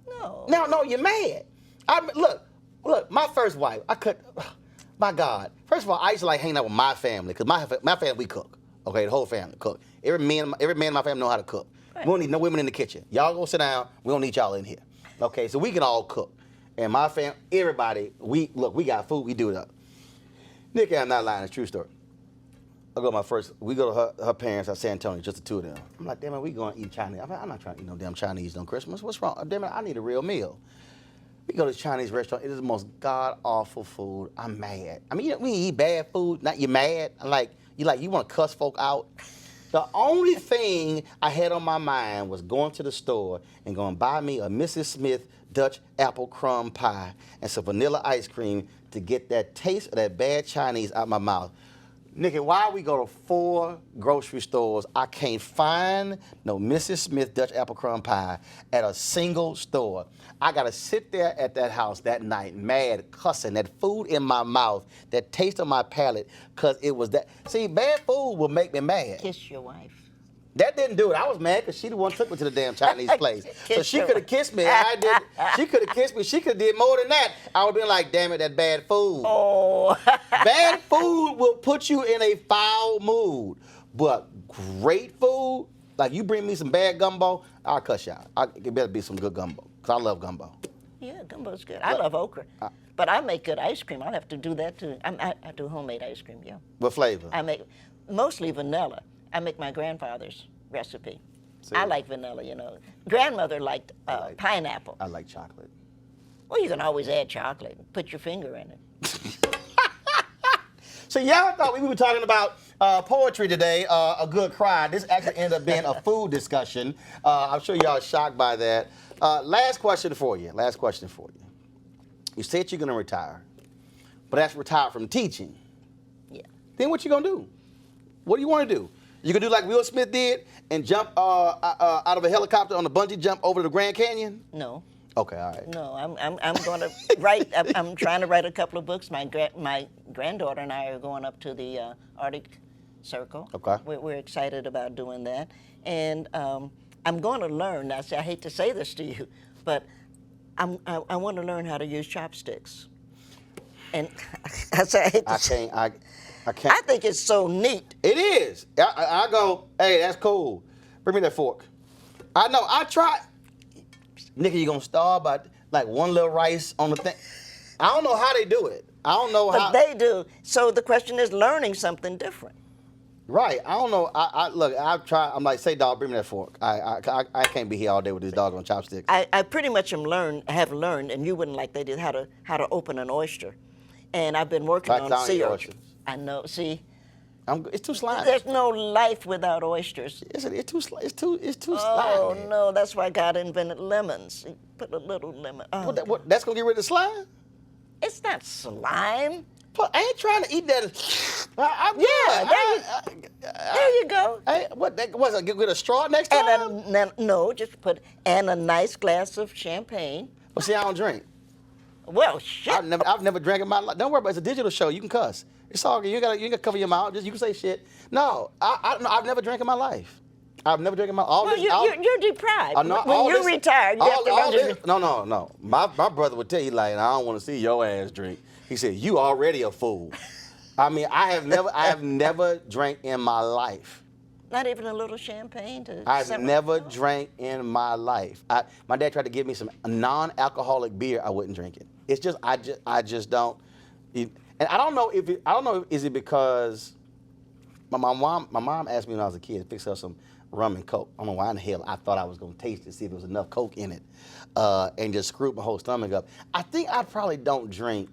No. No, you're mad. Look. My first wife. My God. First of all, I used to like hanging out with my family because my family we cook. Okay, the whole family cook. Every man in my family know how to cook. Right. We don't need no women in the kitchen. Y'all go sit down. We don't need y'all in here. Okay, so we can all cook. And my family, everybody, we got food. We do it up. Nikki, I'm not lying. It's a true story. We go to her parents at San Antonio, just the two of them. I'm like, damn it, we going to eat Chinese. I'm not trying to eat no damn Chinese on Christmas. What's wrong? Damn it, I need a real meal. We go to this Chinese restaurant. It is the most god-awful food. I'm mad. I mean, we eat bad food. Not you mad. You want to cuss folk out. The only thing I had on my mind was going to the store and going to buy me a Mrs. Smith Dutch apple crumb pie and some vanilla ice cream to get that taste of that bad Chinese out my mouth. Nikki, why we go to 4 grocery stores, I can't find no Mrs. Smith Dutch apple crumb pie at a single store. I got to sit there at that house that night, mad, cussing, that food in my mouth, that taste on my palate, because it was that. See, bad food will make me mad. Kiss your wife. That didn't do it. I was mad because she the one took me to the damn Chinese place. So Kiss she her. could have kissed me. She could have kissed me. She could have did more than that. I would have been like, damn it, that bad food. Oh. Bad food will put you in a foul mood. But great food, like you bring me some bad gumbo, I'll cuss you out. It better be some good gumbo, because I love gumbo. Yeah, gumbo's good. I love okra. But I make good ice cream. I'll have to do that too. I do homemade ice cream, yeah. What flavor? I make mostly vanilla. I make my grandfather's recipe. See? I like vanilla, you know. Grandmother liked pineapple. I like chocolate. Well, you can always add chocolate and put your finger in it. So y'all thought we were talking about poetry today, a good cry. This actually ended up being a food discussion. I'm sure y'all are shocked by that. Last question for you. You said you're going to retire, but that's retire from teaching. Yeah. Then what you going to do? What do you want to do? You can do like Will Smith did and jump out of a helicopter on the bungee jump over the Grand Canyon? No. Okay, all right. No, I'm going to write. I'm trying to write a couple of books. My granddaughter and I are going up to the Arctic Circle. Okay. We're excited about doing that, and I'm going to learn. Now, see, I hate to say this to you, but I want to learn how to use chopsticks. And I say I hate to say. I can't. I think it's so neat. It is. I go, hey, that's cool. Bring me that fork. I know. I try. Nigga, you gonna starve by like one little rice on the thing? I don't know how they do it. I don't know how. But they do. So the question is learning something different. Right. I don't know. Look. I've tried. I'm like, say, dog, bring me that fork. I can't be here all day with this dog on chopsticks. I pretty much have learned, and you wouldn't like they did, how to open an oyster. And I've been working Like on down sea your oysters. I know. See, it's too slimy. there's no life without oysters. It's too slimy. Oh no, that's why God invented lemons. He put a little lemon. Oh, What, that's gonna get rid of the slime? it's not slime. But I ain't trying to eat that. There you go. What's it? Get rid of straw next time? No, just put and a nice glass of champagne. Well, see, I don't drink. Well, shit. I've never drank in my life. Don't worry about it. It's a digital show. You can cuss. It's all good. You ain't got to cover your mouth. You can say shit. No, I've never drank in my life. I've never drank in my life. You're deprived. No, when you retire, you have to learn to drink. No. My brother would tell you, like, I don't want to see your ass drink. He said, you already a fool. I mean, I have never drank in my life. Not even a little champagne to I've never drank in my life. My dad tried to give me some non-alcoholic beer. I wouldn't drink it. It's just I just don't. And I don't know is it because my mom asked me when I was a kid to fix her some rum and Coke. I don't know why in the hell I thought I was gonna taste it, see if there was enough Coke in it, and just screwed my whole stomach up. I think I probably don't drink.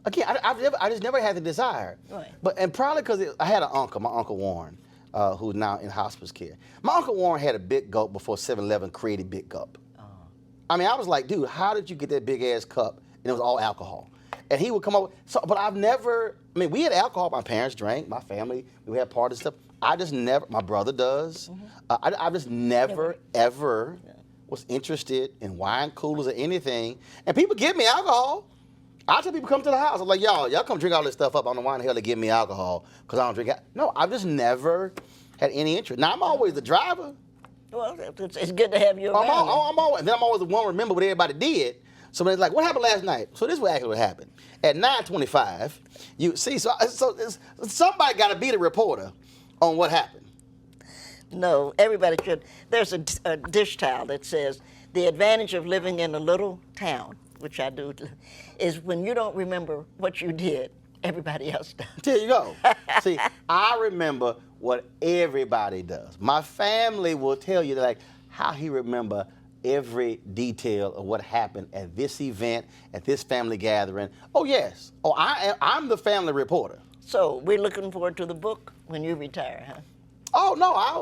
Again, I just never had the desire. Right. And probably because I had an uncle, my Uncle Warren, who's now in hospice care. My Uncle Warren had a Big Gulp before 7-Eleven created Big Gulp. Oh. I mean, I was like, dude, how did you get that big ass cup? And it was all alcohol. And he would come over. But I've never, I mean, we had alcohol. My parents drank, my family, we had parties and stuff. I just never, my brother does. Mm-hmm. I just never, ever was interested in wine coolers or anything. And people give me alcohol. I tell people come to the house. I'm like, y'all come drink all this stuff up. I don't know why in the hell they give me alcohol because I don't drink. No, I've just never had any interest. Now I'm always the driver. Well, it's good to have you around. I'm always the one to remember what everybody did. So when it's like, what happened last night? So this is what actually happened. At 9:25, you see, so somebody got to be the reporter on what happened. No, everybody should. There's a dish towel that says, the advantage of living in a little town, which I do, is when you don't remember what you did, everybody else does. There you go. See, I remember what everybody does. My family will tell you like how he remember every detail of what happened at this event, at this family gathering. Oh yes. Oh, I'm the family reporter. So we're looking forward to the book when you retire, huh? Oh no, I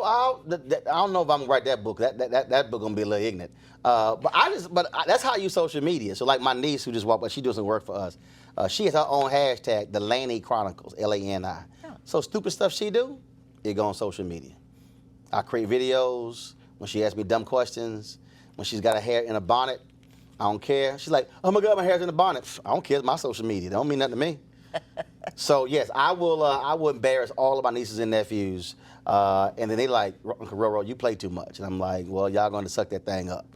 don't know if I'm gonna write that book. That book gonna be a little ignorant. But that's how I use social media. So like my niece who just walked by, she does some work for us. She has her own hashtag, the Laney Chronicles, Lani. Oh. So stupid stuff she do, it go on social media. I create videos when she asks me dumb questions. When she's got her hair in a bonnet, I don't care. She's like, oh my God, my hair's in a bonnet. I don't care. It's my social media. It don't mean nothing to me. So yes, I will embarrass all of my nieces and nephews. And then they like, Uncle Roro, you play too much. And I'm like, well, y'all going to suck that thing up.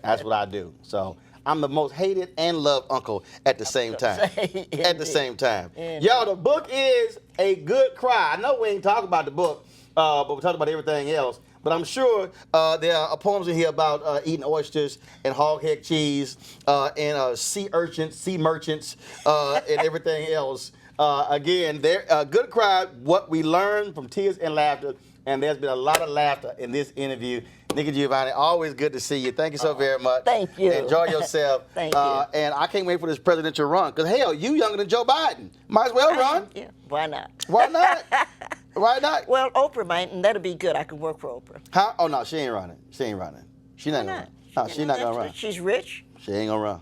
That's what I do. So I'm the most hated and loved uncle at the same time. At the same time. Yo, the book is A Good Cry. I know we ain't talking about the book, but we're talking about everything else. But I'm sure there are poems in here about eating oysters and hoghead cheese and sea urchins, sea merchants, and everything else. Again, Good Cry, what we learned from tears and laughter, and there's been a lot of laughter in this interview. Nikki Giovanni, always good to see you. Thank you so very much. Thank you. Enjoy yourself. Thank you. And I can't wait for this presidential run, because hell, you younger than Joe Biden. Might as well run. Yeah, why not? Why not? Why not? Well, Oprah might, and that'll be good. I could work for Oprah. Huh? Oh, no, she ain't running. She ain't running. She's not going to run. No, she's not going to run. She's rich. She ain't going to run.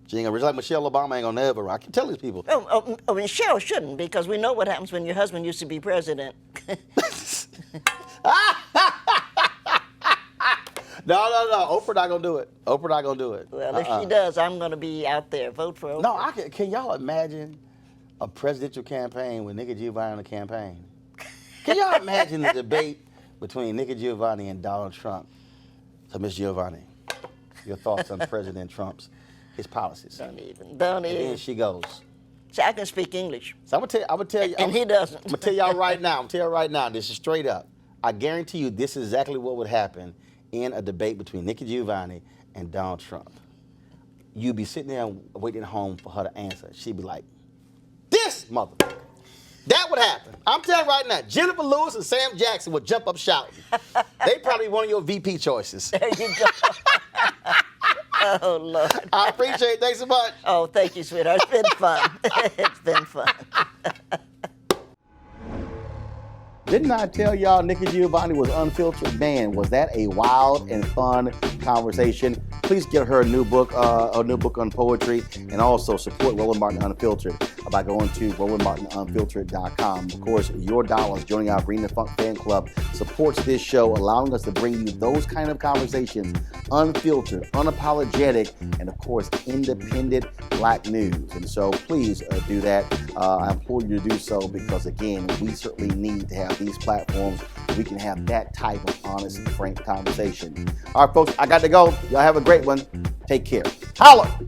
She ain't going to run. Just like Michelle Obama ain't going to never run. I can tell these people. Oh, Michelle shouldn't, because we know what happens when your husband used to be president. No. Oprah not going to do it. Oprah not going to do it. Well, if she does, I'm going to be out there. Vote for Oprah. No, can y'all imagine a presidential campaign with Nikki Giovanni on the campaign? Can y'all imagine the debate between Nikki Giovanni and Donald Trump? So, Ms. Giovanni, your thoughts on President Trump's his policies? Don't even. And then she goes. See, I can speak English. So I'm gonna tell you. And he doesn't. I'm gonna tell y'all right now. This is straight up. I guarantee you, this is exactly what would happen in a debate between Nikki Giovanni and Donald Trump. You'd be sitting there waiting at home for her to answer. She'd be like, "This motherfucker." That would happen. I'm telling you right now, Jennifer Lewis and Sam Jackson would jump up shouting. They probably one of your VP choices. There you go. Oh, Lord. I appreciate it. Thanks so much. Oh, thank you, sweetheart. It's been fun. It's been fun. Didn't I tell y'all Nikki Giovanni was unfiltered? Man, was that a wild and fun conversation. Please get her a new book on poetry, and also support Roland Martin Unfiltered by going to RolandMartinUnfiltered.com. Of course, your dollars joining our Green and Funk fan club supports this show, allowing us to bring you those kind of conversations, unfiltered, unapologetic, and of course, independent Black news. And so please do that. I implore you to do so because, again, we certainly need to have these platforms where we can have that type of honest and frank conversation. All right, folks, I got to go. Y'all have a great one. Take care. Holla!